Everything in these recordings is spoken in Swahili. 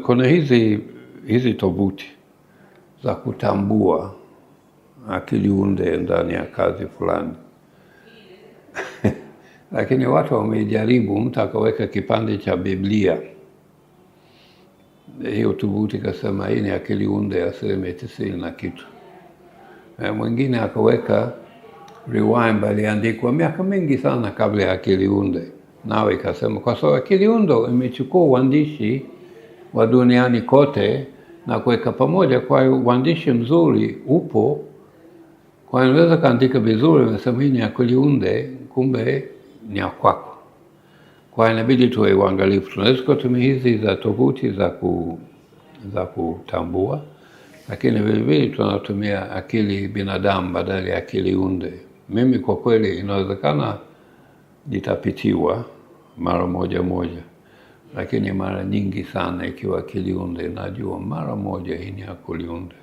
Kuna hizi tovuti za kutambua akili unde ndani ya kazi fulani. Lakini watu wamejaribu, mtu akaweka kipande cha Biblia. Hiyo tovuti kasema hii ni akili unde asilimia 90 na kitu. Mwingine akaweka rewind aliandikwa miaka mingi sana kabla ya akili unde. Nawe ikasema kwa sababu akili unde imechukua uandishi wa duniani kote na kuweka pamoja, kwa uandishi mzuri upo, kwa hiyo unaweza kaandika vizuri, unasema hii ni akili unde, kumbe ni ya kwako. Kwa hiyo inabidi tuwe uangalifu. Tunaweza kutumia hizi za tovuti za kutambua, lakini vile vile tunatumia akili binadamu badala ya akili unde. Mimi kwa kweli inawezekana nitapitiwa mara moja, lakini mara nyingi sana ikiwa akili unde najua mara moja hii ni akili unde.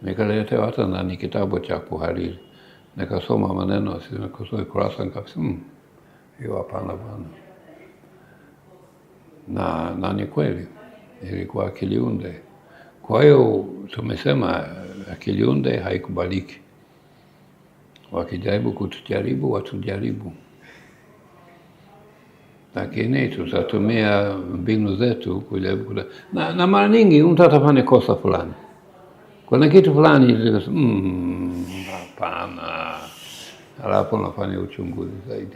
Nikaletewa hata na ni kitabu cha kuhariri, nikasoma maneno, nikasoma kurasa, nikasema hiyo hapana bwana. Na ni kweli ilikuwa akili unde. Kwa hiyo tumesema akili unde haikubaliki. Wakijaribu kutujaribu, watujaribu. Lakini tutatumia mbinu zetu kujaribu na mara nyingi mtu atafanya kosa fulani. Kuna kitu fulani hapana. Halafu unafanya uchunguzi zaidi.